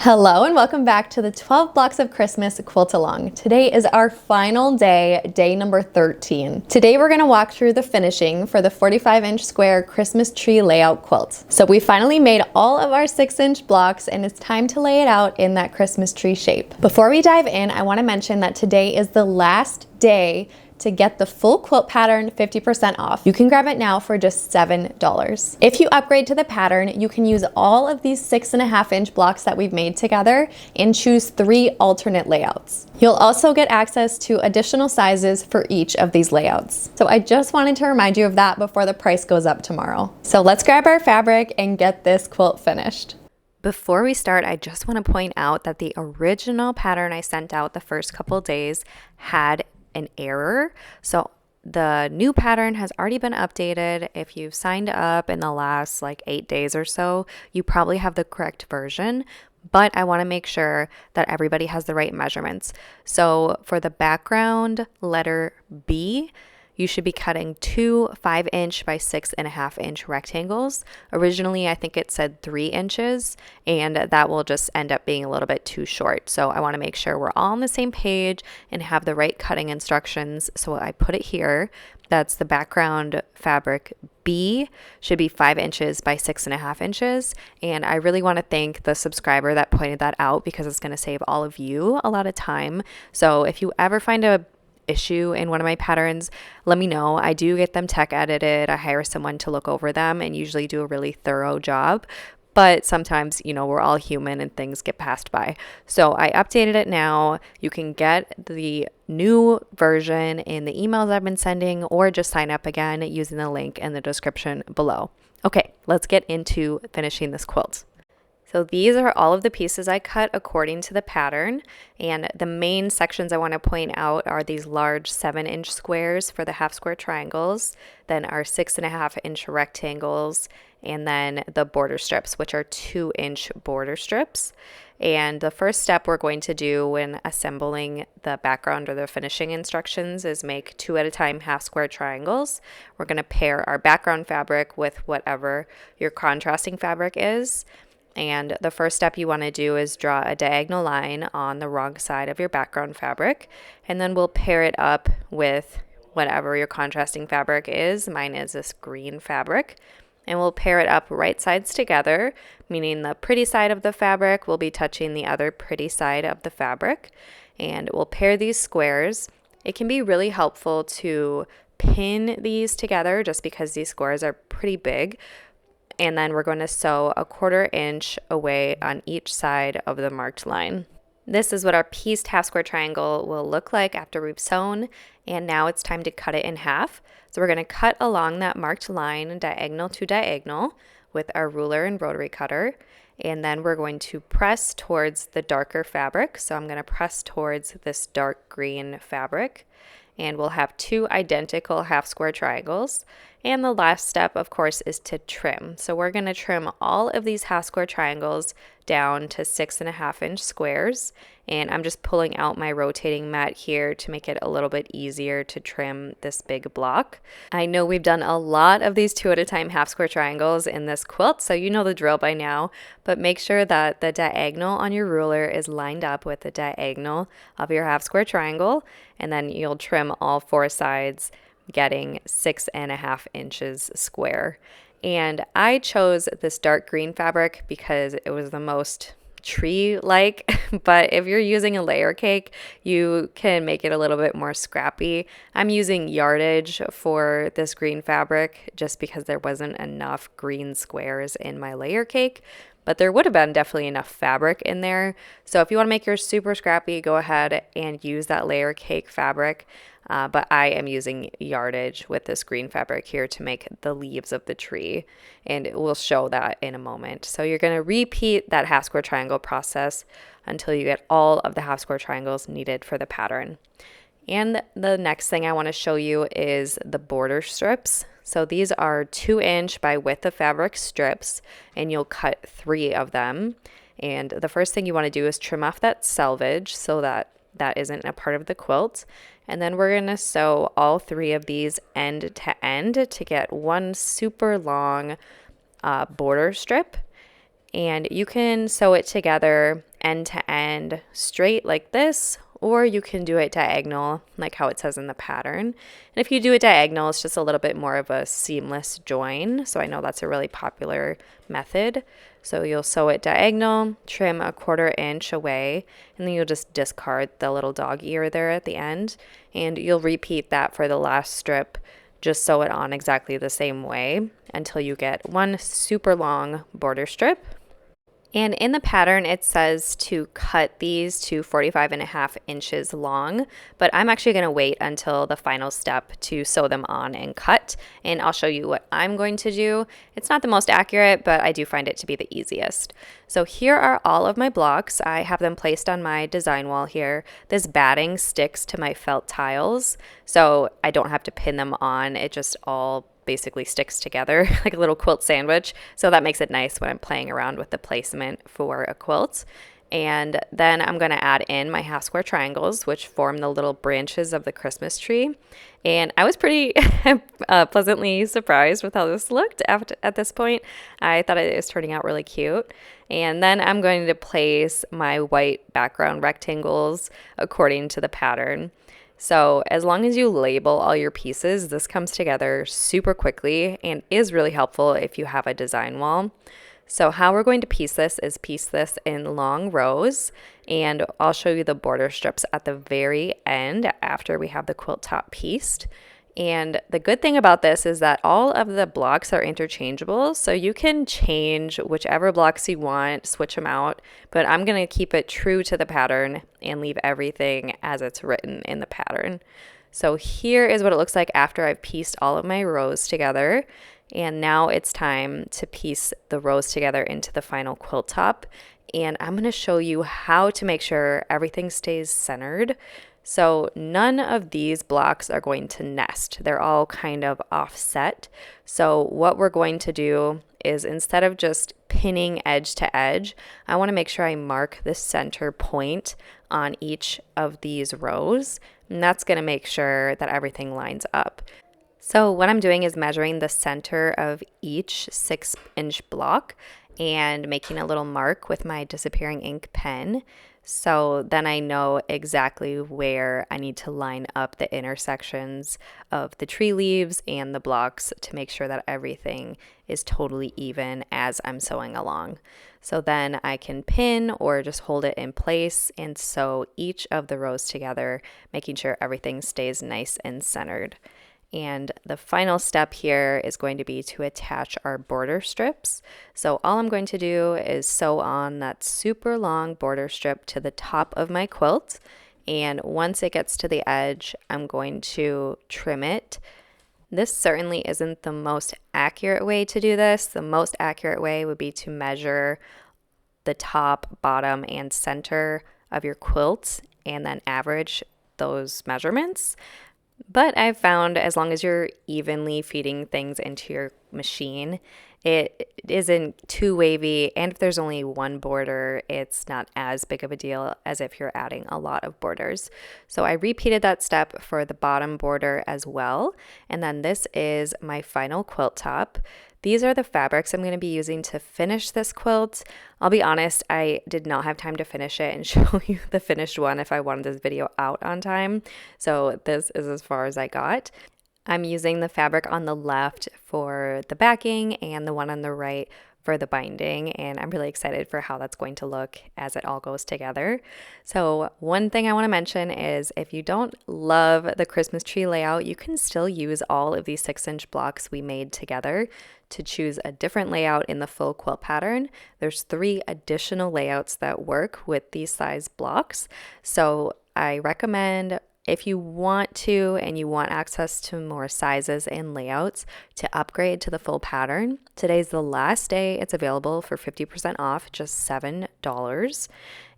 Hello and welcome back to the 12 Blocks of Christmas Quilt Along. Today is our final day, day number 13. Today we're going to walk through the finishing for the 45-inch square Christmas tree layout quilt. So we finally made all of our 6-inch blocks and it's time to lay it out in that Christmas tree shape. Before we dive in, I want to mention that today is the last day to get the full quilt pattern 50% off. You can grab it now for just $7. If you upgrade to the pattern, you can use all of these 6.5-inch blocks that we've made together and choose 3 alternate layouts. You'll also get access to additional sizes for each of these layouts. So I just wanted to remind you of that before the price goes up tomorrow. So let's grab our fabric and get this quilt finished. Before we start, I just want to point out that the original pattern I sent out the first couple days had an error. So the new pattern has already been updated. If you've signed up in the last 8 days or so, you probably have the correct version, but I want to make sure that everybody has the right measurements. So for the background letter B, you should be cutting 2 5-inch by 6.5-inch rectangles. Originally, I think it said 3 inches, and that will just end up being a little bit too short. So I want to make sure we're all on the same page and have the right cutting instructions. So I put it here. That's the background fabric B, should be 5 inches by 6.5 inches. And I really want to thank the subscriber that pointed that out because it's going to save all of you a lot of time. So if you ever find a issue in one of my patterns, let me know. I do get them tech edited. I hire someone to look over them and usually do a really thorough job. But sometimes, we're all human and things get passed by. So I updated it now. You can get the new version in the emails I've been sending or just sign up again using the link in the description below. Okay, let's get into finishing this quilt. So these are all of the pieces I cut according to the pattern, and the main sections I want to point out are these large 7-inch squares for the half square triangles, then our 6.5-inch rectangles, and then the border strips, which are 2-inch border strips. And the first step we're going to do when assembling the background or the finishing instructions is make 2 at a time half square triangles. We're going to pair our background fabric with whatever your contrasting fabric is. And the first step you want to do is draw a diagonal line on the wrong side of your background fabric, and then we'll pair it up with whatever your contrasting fabric is. Mine is this green fabric, and we'll pair it up right sides together, meaning the pretty side of the fabric will be touching the other pretty side of the fabric, and we'll pair these squares. It can be really helpful to pin these together just because these squares are pretty big. And then we're going to sew a 1/4 inch away on each side of the marked line. This is what our pieced half square triangle will look like after we've sewn, and now it's time to cut it in half. So we're going to cut along that marked line diagonal to diagonal with our ruler and rotary cutter, and then we're going to press towards the darker fabric. So I'm going to press towards this dark green fabric, and we'll have 2 identical half square triangles. And the last step, of course, is to trim. So we're going to trim all of these half square triangles down to 6.5-inch squares. And I'm just pulling out my rotating mat here to make it a little bit easier to trim this big block. I know we've done a lot of these 2 at a time half square triangles in this quilt, so you know the drill by now, but make sure that the diagonal on your ruler is lined up with the diagonal of your half square triangle, and then you'll trim all 4 sides, getting 6.5 inches square. And I chose this dark green fabric because it was the most tree-like, but if you're using a layer cake, you can make it a little bit more scrappy. I'm using yardage for this green fabric just because there wasn't enough green squares in my layer cake, but there would have been definitely enough fabric in there. So if you want to make yours super scrappy, go ahead and use that layer cake fabric. But I am using yardage with this green fabric here to make the leaves of the tree, and we'll show that in a moment. So you're going to repeat that half square triangle process until you get all of the half square triangles needed for the pattern. And the next thing I want to show you is the border strips. So these are 2-inch by width of fabric strips, and you'll cut 3 of them. And the first thing you want to do is trim off that selvage so that that isn't a part of the quilt. And then we're going to sew all 3 of these end to end to get one super long border strip. And you can sew it together end to end straight like this, or you can do it diagonal like how it says in the pattern. And if you do it diagonal, it's just a little bit more of a seamless join. So I know that's a really popular method. So you'll sew it diagonal, trim a 1/4 inch away, and then you'll just discard the little dog ear there at the end. And you'll repeat that for the last strip. Just sew it on exactly the same way until you get one super long border strip. And in the pattern, it says to cut these to 45.5 inches long, but I'm actually going to wait until the final step to sew them on and cut, and I'll show you what I'm going to do. It's not the most accurate, but I do find it to be the easiest. So here are all of my blocks. I have them placed on my design wall here. This batting sticks to my felt tiles, so I don't have to pin them on. It just all basically sticks together like a little quilt sandwich. So that makes it nice when I'm playing around with the placement for a quilt. And then I'm going to add in my half square triangles, which form the little branches of the Christmas tree. And I was pretty pleasantly surprised with how this looked at this point. I thought it was turning out really cute. And then I'm going to place my white background rectangles according to the pattern. So as long as you label all your pieces, this comes together super quickly and is really helpful if you have a design wall. So how we're going to piece this is piece this in long rows, and I'll show you the border strips at the very end after we have the quilt top pieced. And the good thing about this is that all of the blocks are interchangeable, so you can change whichever blocks you want, switch them out, but I'm going to keep it true to the pattern and leave everything as it's written in the pattern. So here is what it looks like after I've pieced all of my rows together, and now it's time to piece the rows together into the final quilt top. And I'm going to show you how to make sure everything stays centered. So none of these blocks are going to nest. They're all kind of offset. So what we're going to do is, instead of just pinning edge to edge, I want to make sure I mark the center point on each of these rows. And that's going to make sure that everything lines up. So what I'm doing is measuring the center of each 6-inch block and making a little mark with my disappearing ink pen. So then I know exactly where I need to line up the intersections of the tree leaves and the blocks to make sure that everything is totally even as I'm sewing along. So then I can pin or just hold it in place and sew each of the rows together, making sure everything stays nice and centered. And the final step here is going to be to attach our border strips. So all I'm going to do is sew on that super long border strip to the top of my quilt. And once it gets to the edge, I'm going to trim it. This certainly isn't the most accurate way to do this. The most accurate way would be to measure the top, bottom, and center of your quilt and then average those measurements. But I've found as long as you're evenly feeding things into your machine, it isn't too wavy, and if there's only one border, it's not as big of a deal as if you're adding a lot of borders. So I repeated that step for the bottom border as well, and then this is my final quilt top. These are the fabrics I'm going to be using to finish this quilt. I'll be honest, I did not have time to finish it and show you the finished one if I wanted this video out on time. So this is as far as I got. I'm using the fabric on the left for the backing and the one on the right for the binding, and I'm really excited for how that's going to look as it all goes together. So one thing I want to mention is, if you don't love the Christmas tree layout, you can still use all of these 6-inch blocks we made together to choose a different layout in the full quilt pattern. There's 3 additional layouts that work with these size blocks. So I recommend, if you want to and you want access to more sizes and layouts, to upgrade to the full pattern. Today's the last day it's available for 50% off, just $7.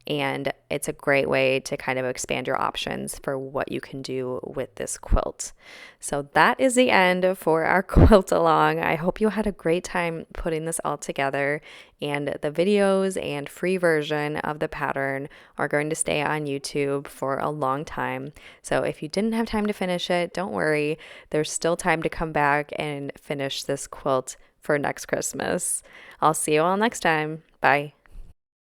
And it's a great way to kind of expand your options for what you can do with this quilt. So that is the end for our quilt along. I hope you had a great time putting this all together, and the videos and free version of the pattern are going to stay on YouTube for a long time. So if you didn't have time to finish it, don't worry. There's still time to come back and finish this quilt for next Christmas. I'll see you all next time. Bye.